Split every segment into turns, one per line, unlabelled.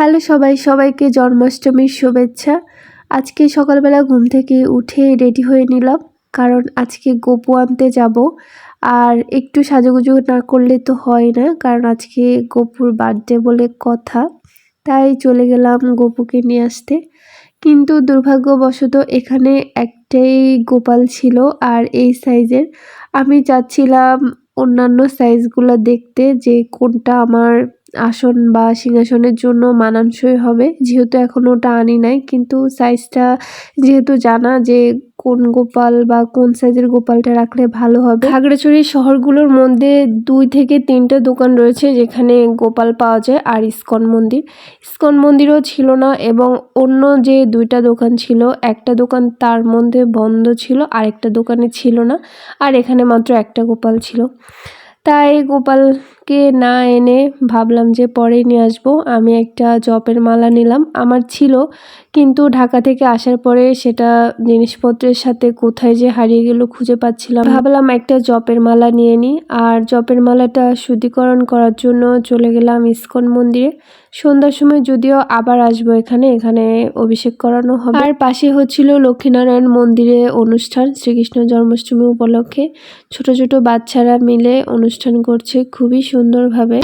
Hello সবাইকে জন্মাষ্টমীর শুভেচ্ছা। আজকে সকালবেলা ঘুম থেকে উঠে রেডি হয়ে নিলাম, কারণ আজকে গপু আনতে যাব। আর একটু সাজুগুজু না করলে তো হয় না, কারণ আজকে গপুর বার্থডে বলে কথা। তাই চলে গেলাম গপুকে নিয়ে আসতে। কিন্তু দুর্ভাগ্যবশত এখানে একটাই গোপাল ছিল, আর এই সাইজের। আমি চাচ্ছিলাম অন্যান্য সাইজগুলো দেখতে, যে কোনটা আমার আসন বা সিংহাসনের জন্য মানানসই হবে, যেহেতু এখনো ওটা আনি নাই। কিন্তু সাইজটা যেহেতু জানা, যে কোন গোপাল বা কোন সাইজের গোপালটা রাখলে ভালো হবে। খাগড়াছড়ি শহরগুলোর মধ্যে 2 থেকে 3টা দোকান রয়েছে যেখানে গোপাল পাওয়া যায়। আর ইস্কন মন্দিরও ছিল না, এবং অন্য যে 2টা দোকান ছিল, একটা দোকান তার মধ্যে বন্ধ ছিল, আরেকটা দোকানে ছিল না। আর এখানে মাত্র একটা গোপাল ছিল। তাই গোপালকে না এনে ভাবলাম যে পরে নিয়ে আসবো। আমি একটা জপের মালা নিলাম, আমার ছিল, কিন্তু ঢাকা থেকে আসার পরে সেটা জিনিসপত্রের সাথে কোথায় যে হারিয়ে গেল খুঁজে পাচ্ছিলাম। ভাবলাম একটা জপের মালা নিয়ে নিই। আর জপের মালাটা শুদ্ধিকরণ করার জন্য চলে গেলাম ইস্কন মন্দিরে। সন্ধ্যার সময় যদিও আবার আসবো এখানে অভিষেক করানো হবে। আর পাশে হচ্ছিল লক্ষ্মীনারায়ণ মন্দিরে অনুষ্ঠান, শ্রীকৃষ্ণ জন্মাষ্টমী উপলক্ষে। ছোট ছোট বাচ্চারা মিলে অনুষ্ঠান করছে খুবই সুন্দরভাবে।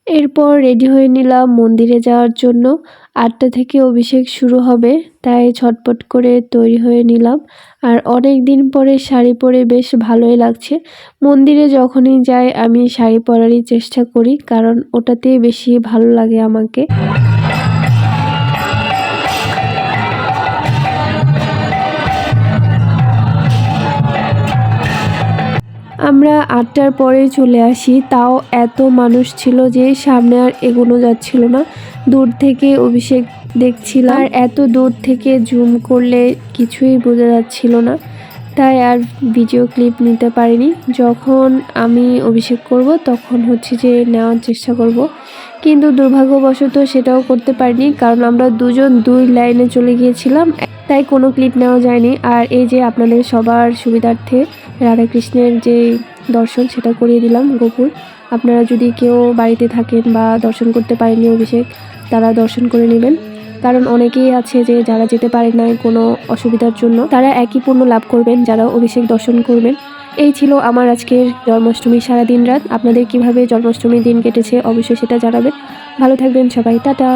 এরপর রেডি হয়ে নিলাম মন্দিরে যাওয়ার জন্য। 8টা থেকে অভিষেক শুরু হবে, তাই ছটপট করে তৈরি হয়ে নিলাম। আর অনেক দিন পরে শাড়ি পরে বেশ ভালোই লাগছে। মন্দিরে যখনই যাই আমি শাড়ি পরারই চেষ্টা করি, কারণ ওটাতেই বেশি ভালো লাগে আমাকে। আমরা 8টার পরে চলে আসি, তাও এত মানুষ ছিল যে সামনে আর এগোনো যাচ্ছিল না। দূর থেকে অভিষেক দেখছিলাম, আর এত দূর থেকে জুম করলে কিছুই বোঝা যাচ্ছিল না, তাই আর ভিডিও ক্লিপ নিতে পারিনি। যখন আমি অভিষেক করব তখন হচ্ছে যে নেওয়ার চেষ্টা করব, কিন্তু দুর্ভাগ্যবশত সেটাও করতে পারিনি, কারণ আমরা দুজন 2 লাইনে চলে গিয়েছিলাম, তাই কোনো ক্লিপ নেওয়া যায়নি। আর এই যে আপনাদের সবার সুবিধার্থে রাধাকৃষ্ণের যে দর্শন সেটা করিয়ে দিলাম গোপুর। আপনারা যদি কেউ বাড়িতে থাকেন বা দর্শন করতে পারেননি অভিষেক, তারা দর্শন করে নেবেন, কারণ অনেকেই আছে যে যারা যেতে পারে না কোনো অসুবিধার জন্য, তারা একই পুণ্য লাভ করবেন যারা অভিষেক দর্শন করবেন। এই ছিল আমার আজকের জন্মাষ্টমী সারাদিন রাত। আপনাদের কিভাবে জন্মাষ্টমীর দিন কেটেছে অবশ্যই সেটা জানাবেন। ভালো থাকবেন সবাই, টাটা।